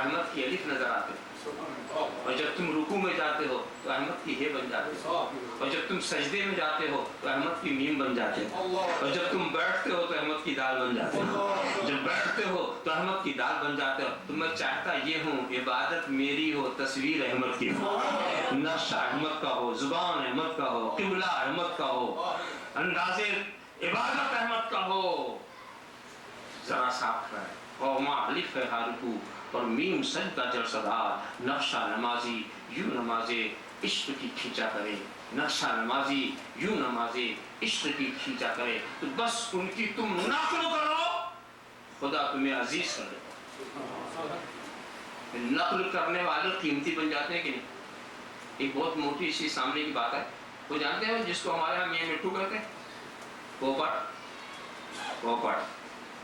احمد کی الف نظر آتے ہو، اور جب تم رکوع میں جاتے ہو تو احمد کی ہے بن جاتے ہو، اور جب تم سجدے میں جاتے ہو تو احمد کی میم بن جاتے ہو، اور جب تم بیٹھتے ہو تو احمد کی دال بن جاتے ہو، جب بیٹھتے ہو تو احمد کی دال بن جاتے ہو۔ تو میں چاہتا یہ ہوں عبادت میری ہو، تصویر احمد کی ہو، نقشہ احمد کا ہو، زبان احمد کا ہو، قبلہ احمد کا ہو، انداز عبادت احمد کا ہو۔ ذرا صاف ہے اور ماں الف ہے حارکو اور میم سجدہ جلسدار، نقشہ نمازی یوں نمازے عشق کی کھینچا کرے، نقشہ نمازی یوں نمازے عشق کی کھینچا کرے۔ تو بس ان کی تم نقل کرو، خدا تمہیں عزیز کر دے۔ نقل کرنے والے قیمتی بن جاتے ہیں کہ نہیں؟ ایک بہت موٹی سی سامنے کی بات ہے، وہ جانتے ہیں جس کو ہمارے یہاں میاں مٹھو کہتے ہیں، پوپٹ،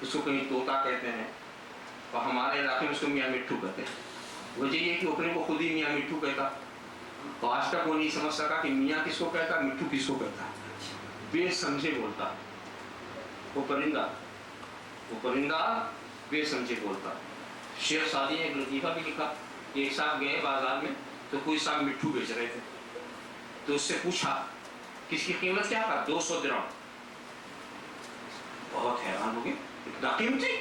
اس کو کہیں طوطا کہتے ہیں، اور ہمارے علاقے میں اس کو میاں مٹھو کہتے ہیں۔ وجہ یہ کہ اپنے کو خود ہی میاں مٹھو کہتا، اور آج تک وہ نہیں سمجھ سکا کہ میاں کس کو کہتا، مٹھو کس کو کہتا، بے سمجھے بولتا۔ وہ پرندہ بے سمجھے بولتا۔ شیخ سعدی نے ایک لطیفہ بھی لکھا کہ ایک صاحب گئے بازار میں تو کوئی صاحب مٹھو بیچ رہے تھے، تو اس سے پوچھا کس کی قیمت کیا تھا؟ 200 درہم۔ بہت حیران ہو گئے، اتنا قیمتی،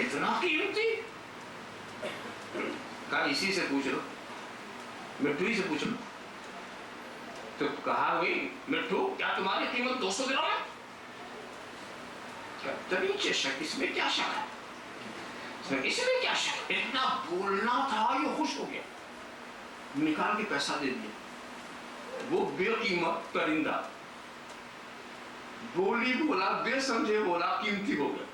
اتنا قیمتی؟ کہا اسی سے پوچھ لو، مٹھو ہی سے پوچھ لو۔ تو کہا وہی مٹھو کیا تمہاری قیمت 200 درہم ہے؟ کیا تبھی شک، اس میں کیا شک ہے، اس میں کیا شک؟ اتنا بولنا تھا یہ خوش ہو گیا، نکال کے پیسہ دے دیا۔ وہ بے قیمت پرندہ بولی بولا، بے سمجھے بولا، قیمتی ہو گیا۔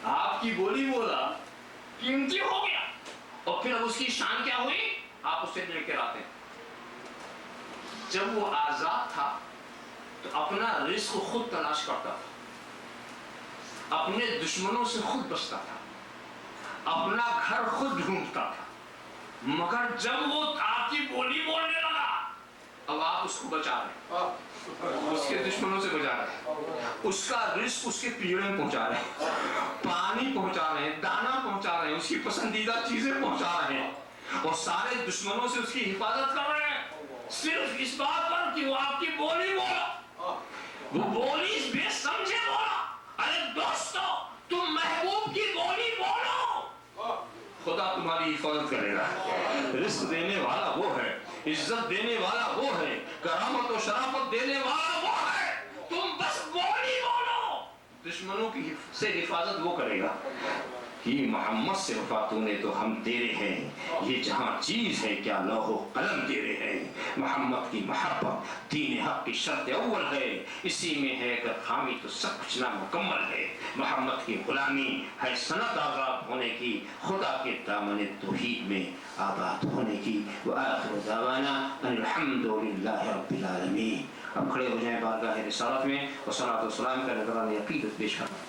آپ کی بولی بولا، قیمتی ہو گیا، اور پھر اب اس کی شان کیا ہوئی؟ آپ اسے لے کر آتے ہیں۔ جب وہ آزاد تھا تو اپنا رزق خود تلاش کرتا تھا، اپنے دشمنوں سے خود بچتا تھا، اپنا گھر خود ڈھونڈتا تھا، مگر جب وہ آپ کی بولی بولنے لگا اب آپ اس کو بچا رہے ہیں، اس کے دشمنوں سے بچا رہے ہیں، اس کا رزق اس کے پیڑے میں پہنچا رہے ہیں، پانی پہنچا رہے ہیں، دانا پہنچا رہے ہیں، اس کی پسندیدہ چیزیں پہنچا رہے ہیں، اور سارے دشمنوں سے اس کی حفاظت کر رہے ہیں، صرف اس بات پر کہ وہ آپ کی بولی بولا، وہ بولی بے سمجھے بولا۔ ارے دوستو، تم محبوب کی بولی بولو، خدا تمہاری حفاظت کرے گا۔ رزق دینے والا وہ ہے، عزت دینے والا وہ ہے، کرامت و شرافت دینے والا وہ ہے، تم بس بولی بولو، دشمنوں کی سے حفاظت وہ کرے گا۔ یہ محمد سے وفا تو نے تو ہم تیرے ہیں، یہ جہاں چیز ہے کیا لوح و قلم تیرے ہیں، محمد کی محبت دین حق کی شرط اول ہے، اسی میں ہے اگر خامی تو سب کچھ نامکمل ہے، محمد کی غلامی ہے سنت آزاد ہونے کی، خدا کے دامن توحید میں آباد ہونے کی۔ وآخر دعوانا ان الحمدللہ رب العالمین۔ اب کھڑے ہو جائیں بارگاہ رسالت میں، والصلاۃ والسلام کا نذرانِ عقیدت پیش کرنا۔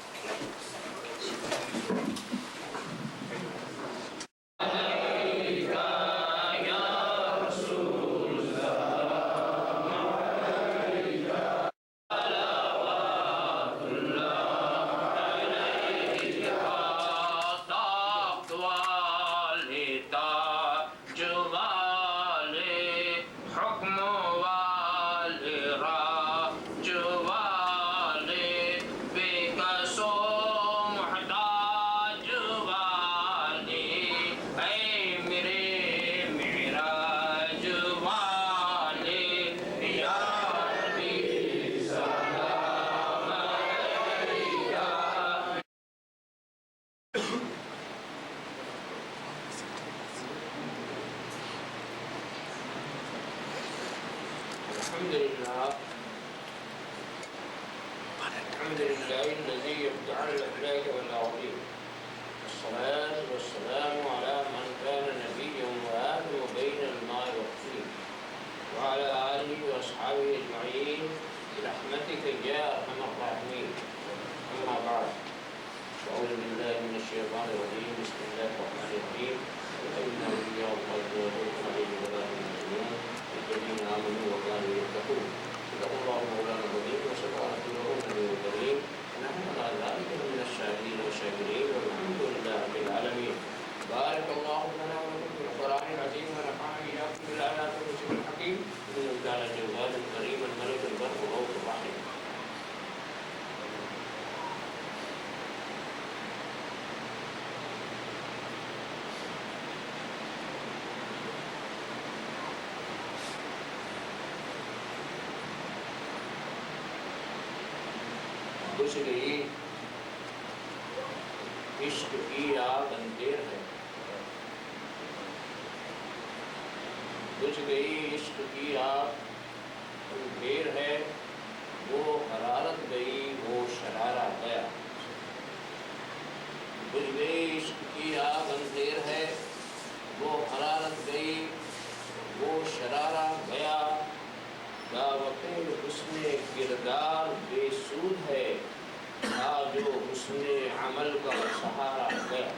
شاهدين وشاكرين بجھ گئی عشق کی آگ اندھیر ہے، بجھ گئی عشق کی آگ اندھیر ہے، وہ حرارت گئی وہ شرارہ گیا، بجھ گئی عشق کی آگ اندھیر ہے، وہ حرارت گئی وہ شرارہ گیا، دعوت حسن کردار بے سود ہے، تھا جو حسن عمل کا سہارا گیا،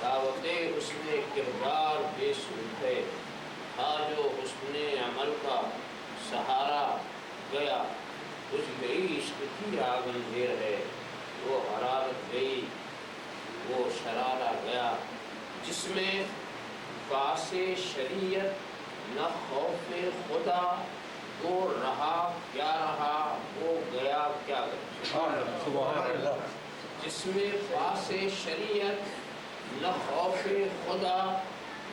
دعوت حسن کردار بے سود ہے، تھا جو حسن عمل کا سہارا گیا، بجھ گئی عشق کی آگ اندھیر ہے، وہ حرارت گئی وہ شرارہ گیا، جس میں پاس شریعت نہ خوف خدا، وہ رہا کیا رہا وہ گیا کیا گیا، جس میں پاس شریعت نہ خوف خدا،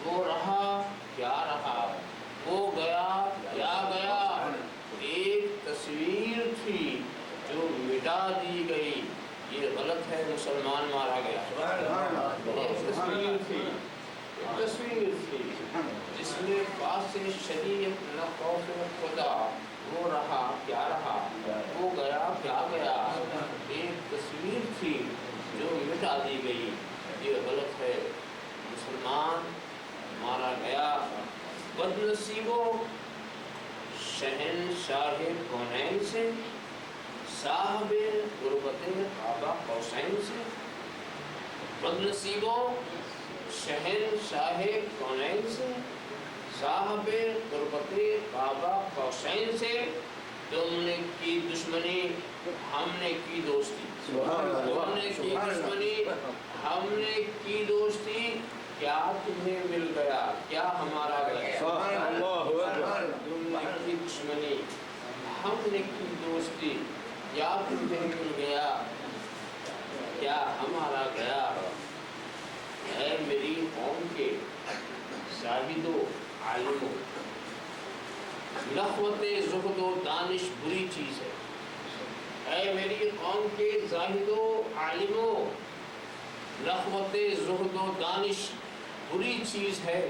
وہ رہا کیا رہا وہ گیا کیا گیا، ایک تصویر تھی جو مٹا دی گئی، یہ غلط ہے مسلمان مارا گیا، ایک تصویر تھی جس میں پاس شریعت نہ خوف خدا، وہ رہا کیا رہا وہ گیا کیا گیا، ایک تصویر تھی جو مٹا دی گئی، یہ غلط ہے مسلمان مارا گیا، بد نصیبو شہنشاہ کونین سے، صاحب غربت قاب قوسین سے، بد نصیبو شہنشاہ کونین سے، صاحب غربت قاب قوسین سے، تم نے کی دشمنی ہم نے کی دوستی، تم نے کی دشمنی ہم نے کی دوستی، کیا تمہیں مل گیا کیا ہمارا گیا، تم نے کی دشمنی ہم نے کی دوستی، کیا تمہیں مل گیا کیا ہمارا گیا، اے میری قوم کے زاہد و عالمو، نخوت زہد و دانش بری چیز ہے، اے میری قوم کے زاہد و عالمو، نخوت زہد و دانش بری چیز ہے،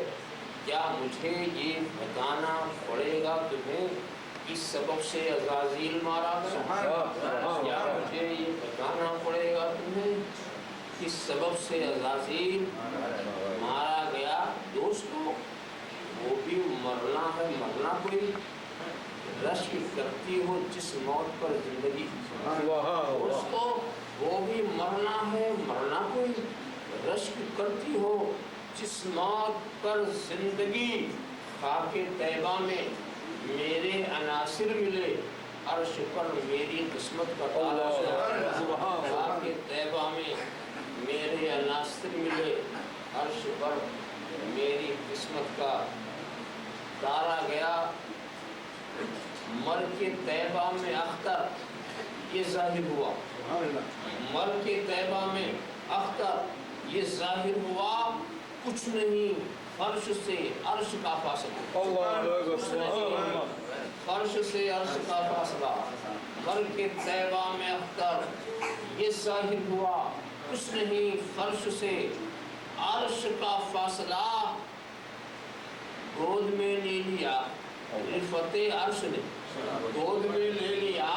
کیا مجھے یہ بتانا پڑے گا تمہیں اس سبب سے عزازیل مارا گیا، کیا مجھے یہ بتانا پڑے گا تمہیں اس سبب سے عزازیل مارا گیا، دوستو وہ بھی مرنا ہے مرنا کوئی، رشک کرتی ہو جس موت پر زندگی، دوستو وہ بھی مرنا ہے مرنا کوئی، رشک کرتی ہو جس موت پر زندگی، خاک طیبہ میں میرے عناصر ملے، عرش پر میری قسمت کا تالا گیا، خاک طیبہ میں میرے عناصر ملے، عرش پر میری قسمت کا تارا گیا، مر کے طیبہ میں اختر یہ ظاہر ہوا، مر کے طیبہ میں اختر یہ ظاہر ہوا، کچھ نہیں فرش سے عرش کا فاصلہ، کچھ نہیں فرش سے عرش کا فاصلہ، مر کے طیبہ میں اختر یہ ظاہر ہوا، کچھ نہیں فرش سے عرش کا فاصلہ، گود میں لے لیا رفعت عرش نے، گود میں لے لیا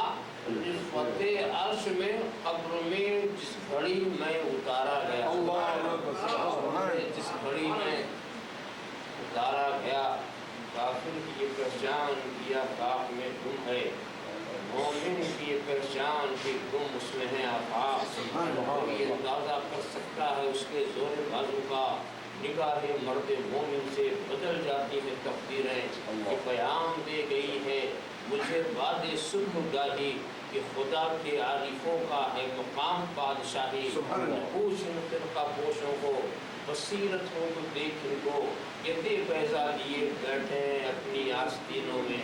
رفعت عرش میں، قبر میں جس گھڑی میں اتارا گیا، جس گھڑی میں اتارا گیا، کافر کی یہ پہچان کیا خاک میں گم ہے، مومن کی یہ پہچان کہ گم اس میں ہے آفاق، کوئی اندازہ کر سکتا ہے اس کے زور بازو کا، نگاہ مرد مومن سے بدل جاتی ہے تقدیریں، کہ پیام دے گئی ہے مجھے باد صبح گاہی، کہ خدا کے عارفوں کا ہے مقام بادشاہی، پوچھ ان فرقہ پوشوں کو بصیرت ہو تو دیکھ ان کو، یہ دے بیضا لیے بیٹھے ہیں اپنی آستینوں میں،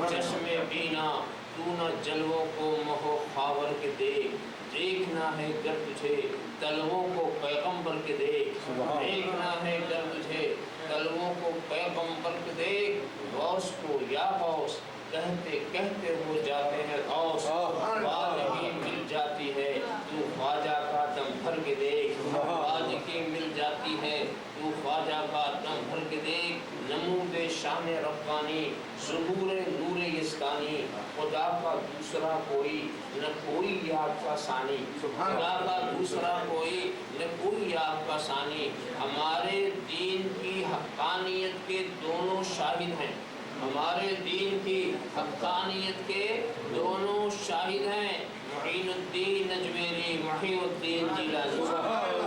چشم بینا تو نہ جلووں کو مہو خاور کے دیکھ، دیکھنا ہے گر تجھے تلووں کو پیغمبر کے دیکھ، دیکھنا ہے گر تجھے تلووں کو پیغمبر کے دیکھ، غوث کو یا غوث کہتے کہتے ہو جاتے ہیں غوث، بعد ہی مل جاتے برہان ربانی ظہور نور یزدانی خدا کا دوسرا کوئی نہ کوئی آپ کا ثانی خدا کا دوسرا کوئی نہ کوئی آپ کا ثانی ہمارے دین کی حقانیت کے دونوں شاہد ہیں ہمارے دین کی حقانیت کے دونوں شاہد ہیں معین الدین نجمیری محی الدین جیلانی